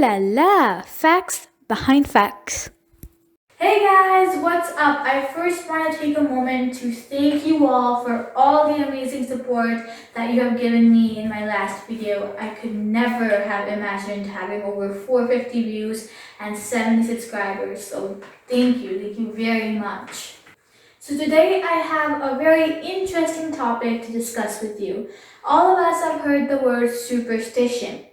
la la! Facts behind facts. Hey guys, what's up? I first want to take a moment to thank you all for all the amazing support that you have given me in my last video. I could never have imagined having over 450 views and 70 subscribers, so thank you very much. So today I have a very interesting topic to discuss with you. All of us have heard the word superstition.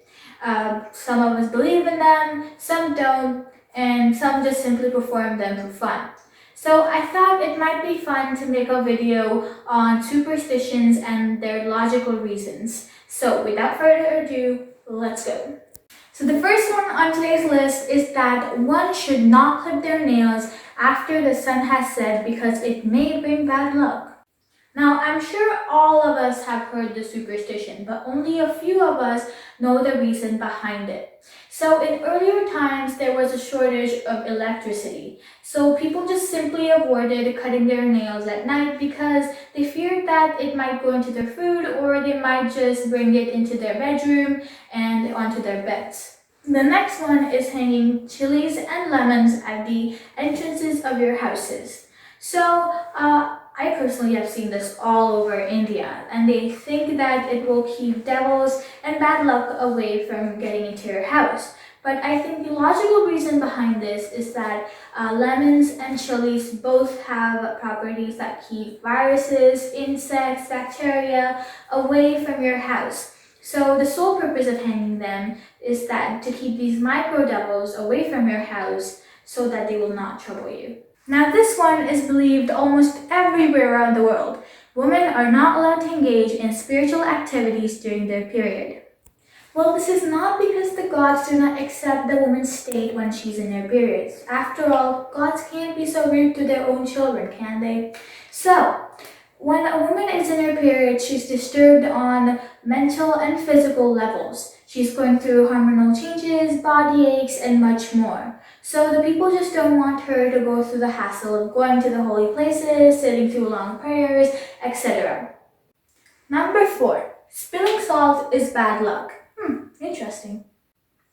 Some of us believe in them, some don't, and some just simply perform them for fun. So I thought it might be fun to make a video on superstitions and their logical reasons. So without further ado, let's go. So the first one on today's list is that one should not clip their nails after the sun has set because it may bring bad luck. Now, I'm sure all of us have heard the superstition, but only a few of us know the reason behind it. So in earlier times, there was a shortage of electricity. So people just simply avoided cutting their nails at night because they feared that it might go into their food or they might just bring it into their bedroom and onto their beds. The next one is hanging chilies and lemons at the entrances of your houses. So, I personally have seen this all over India, and they think that it will keep devils and bad luck away from getting into your house. But I think the logical reason behind this is that lemons and chilies both have properties that keep viruses, insects, bacteria away from your house. So the sole purpose of hanging them is that to keep these micro devils away from your house so that they will not trouble you. Now this one is believed almost everywhere around the world. Women are not allowed to engage in spiritual activities during their period. Well, this is not because the gods do not accept the woman's state when she's in her periods. After all, gods can't be so rude to their own children, can they? So, when a woman is in her period, she's disturbed on mental and physical levels. She's going through hormonal changes, body aches, and much more. So the people just don't want her to go through the hassle of going to the holy places, sitting through long prayers, etc. Number 4. Spilling salt is bad luck. Interesting.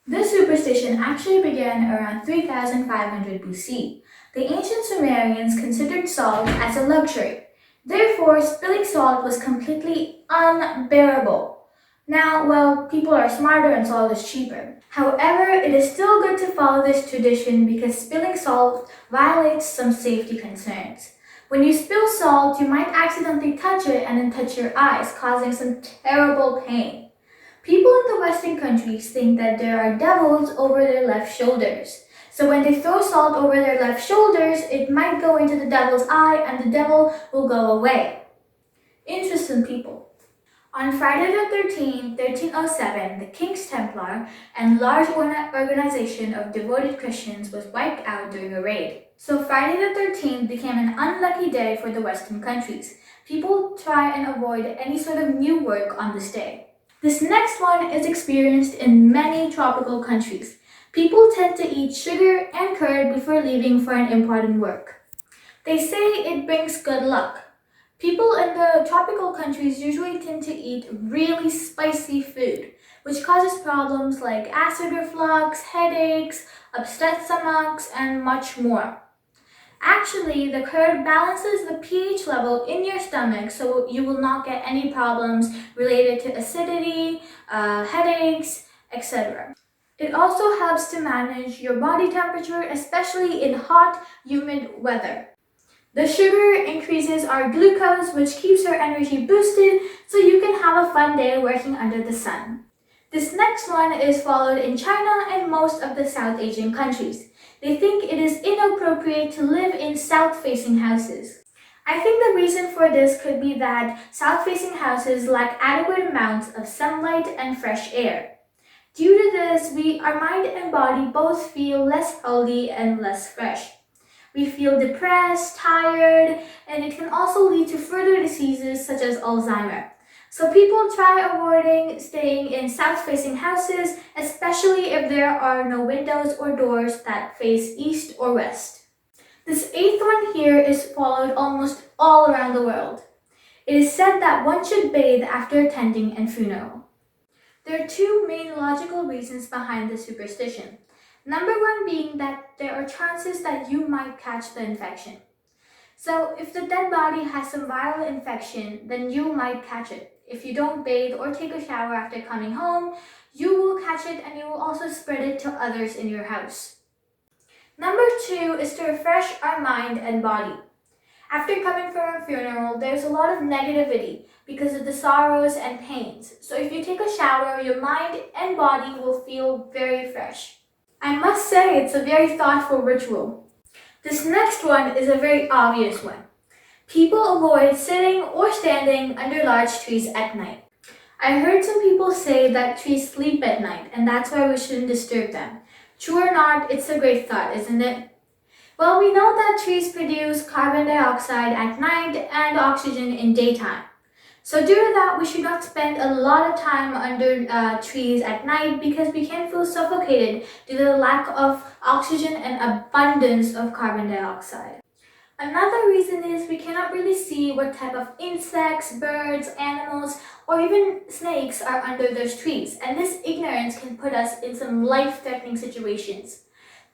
This superstition actually began around 3500 BC. The ancient Sumerians considered salt as a luxury. Therefore, spilling salt was completely unbearable. Now, well, people are smarter and salt is cheaper. However, it is still good to follow this tradition because spilling salt violates some safety concerns. When you spill salt, you might accidentally touch it and then touch your eyes, causing some terrible pain. People in the Western countries think that there are devils over their left shoulders. So when they throw salt over their left shoulders, it might go into the devil's eye and the devil will go away. Interesting people. On Friday the 13th, 1307, the King's Templar and large organization of devoted Christians was wiped out during a raid. So Friday the 13th became an unlucky day for the Western countries. People try and avoid any sort of new work on this day. This next one is experienced in many tropical countries. People tend to eat sugar and curd before leaving for an important work. They say it brings good luck. People in the tropical countries usually tend to eat really spicy food, which causes problems like acid reflux, headaches, upset stomachs, and much more. Actually, the curd balances the pH level in your stomach so you will not get any problems related to acidity, headaches, etc. It also helps to manage your body temperature, especially in hot, humid weather. The sugar increases our glucose, which keeps our energy boosted so you can have a fun day working under the sun. This next one is followed in China and most of the South Asian countries. They think it is inappropriate to live in south-facing houses. I think the reason for this could be that south-facing houses lack adequate amounts of sunlight and fresh air. Due to this, our mind and body both feel less healthy and less fresh. We feel depressed, tired, and it can also lead to further diseases such as Alzheimer. So people try avoiding staying in south-facing houses, especially if there are no windows or doors that face east or west. This 8th one here is followed almost all around the world. It is said that one should bathe after attending a funeral. There are two main logical reasons behind this superstition. Number one being that there are chances that you might catch the infection. So, if the dead body has some viral infection, then you might catch it. If you don't bathe or take a shower after coming home, you will catch it and you will also spread it to others in your house. Number two is to refresh our mind and body. After coming from a funeral, there's a lot of negativity because of the sorrows and pains. So if you take a shower, your mind and body will feel very fresh. I must say it's a very thoughtful ritual. This next one is a very obvious one. People avoid sitting or standing under large trees at night. I heard some people say that trees sleep at night and that's why we shouldn't disturb them. True or not, it's a great thought, isn't it? Well, we know that trees produce carbon dioxide at night and oxygen in daytime. So due to that, we should not spend a lot of time under trees at night because we can feel suffocated due to the lack of oxygen and abundance of carbon dioxide. Another reason is we cannot really see what type of insects, birds, animals, or even snakes are under those trees, and this ignorance can put us in some life-threatening situations.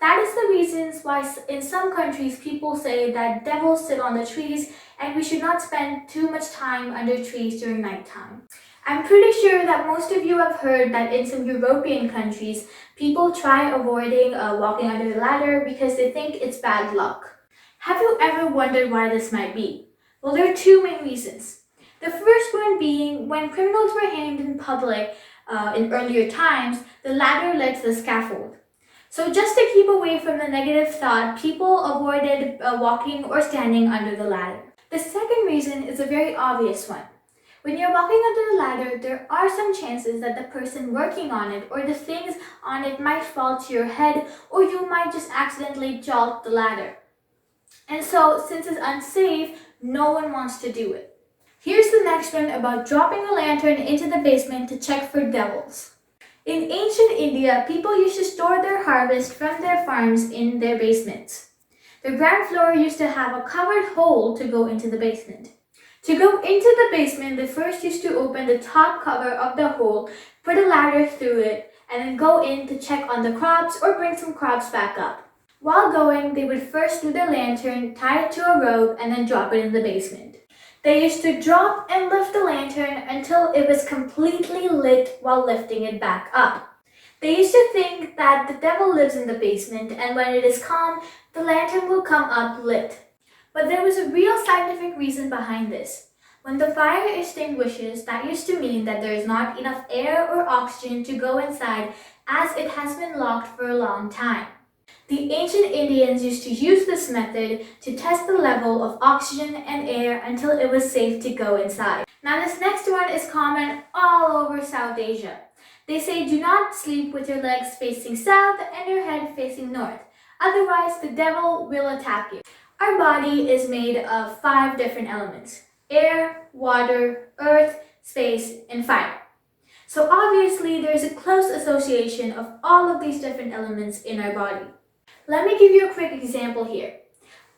That is the reasons why in some countries people say that devils sit on the trees and we should not spend too much time under trees during nighttime. I'm pretty sure that most of you have heard that in some European countries, people try avoiding walking under the ladder because they think it's bad luck. Have you ever wondered why this might be? Well, there are two main reasons. The first one being when criminals were hanged in public in earlier times, the ladder led to the scaffold. So just to keep away from the negative thought, people avoided walking or standing under the ladder. The second reason is a very obvious one. When you're walking under the ladder, there are some chances that the person working on it or the things on it might fall to your head, or you might just accidentally jolt the ladder. And so, since it's unsafe, no one wants to do it. Here's the next one about dropping a lantern into the basement to check for devils. In ancient India, people used to store their harvest from their farms in their basements. The ground floor used to have a covered hole to go into the basement. To go into the basement, they first used to open the top cover of the hole, put a ladder through it, and then go in to check on the crops or bring some crops back up. While going, they would first do the lantern, tie it to a rope, and then drop it in the basement. They used to drop and lift the lantern until it was completely lit while lifting it back up. They used to think that the devil lives in the basement and when it is calm, the lantern will come up lit. But there was a real scientific reason behind this. When the fire extinguishes, that used to mean that there is not enough air or oxygen to go inside as it has been locked for a long time. The ancient Indians used to use this method to test the level of oxygen and air until it was safe to go inside. Now this next one is common all over South Asia. They say do not sleep with your legs facing south and your head facing north. Otherwise, the devil will attack you. Our body is made of 5 different elements: air, water, earth, space, and fire. So obviously, there is a close association of all of these different elements in our body. Let me give you a quick example here.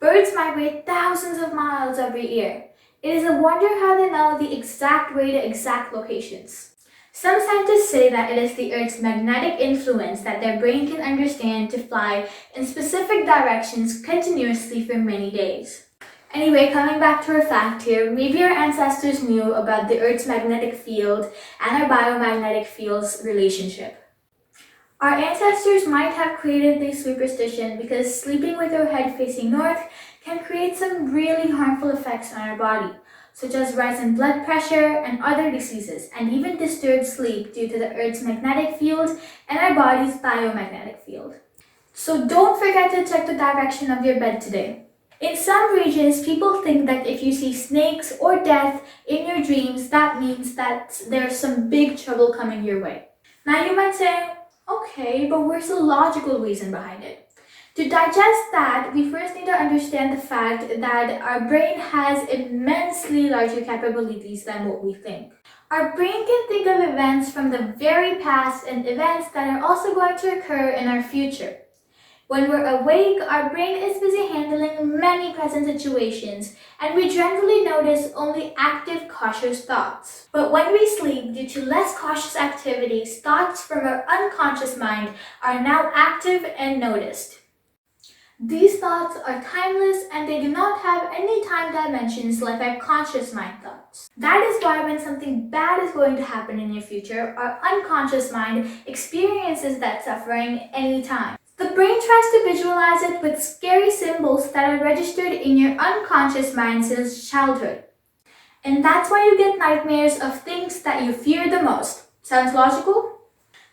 Birds migrate thousands of miles every year. It is a wonder how they know the exact way to exact locations. Some scientists say that it is the Earth's magnetic influence that their brain can understand to fly in specific directions continuously for many days. Anyway, coming back to our fact here, maybe our ancestors knew about the Earth's magnetic field and our biomagnetic field's relationship. Our ancestors might have created this superstition because sleeping with our head facing north can create some really harmful effects on our body, such as rise in blood pressure and other diseases, and even disturbed sleep due to the Earth's magnetic field and our body's biomagnetic field. So don't forget to check the direction of your bed today. In some regions, people think that if you see snakes or death in your dreams, that means that there's some big trouble coming your way. Now you might say, okay, but where's the logical reason behind it? To digest that, we first need to understand the fact that our brain has immensely larger capabilities than what we think. Our brain can think of events from the very past and events that are also going to occur in our future. When we're awake, our brain is busy handling many present situations, and we generally notice only active, cautious thoughts. But when we sleep, due to less cautious activities, thoughts from our unconscious mind are now active and noticed. These thoughts are timeless and they do not have any time dimensions like our conscious mind thoughts. That is why when something bad is going to happen in your future, our unconscious mind experiences that suffering anytime. The brain tries to visualize it with scary symbols that are registered in your unconscious mind since childhood. And that's why you get nightmares of things that you fear the most. Sounds logical?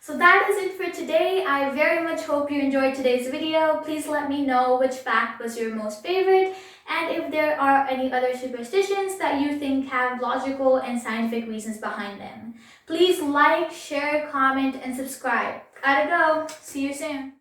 So that is it for today. I very much hope you enjoyed today's video. Please let me know which fact was your most favorite and if there are any other superstitions that you think have logical and scientific reasons behind them. Please like, share, comment, and subscribe. Gotta go. See you soon.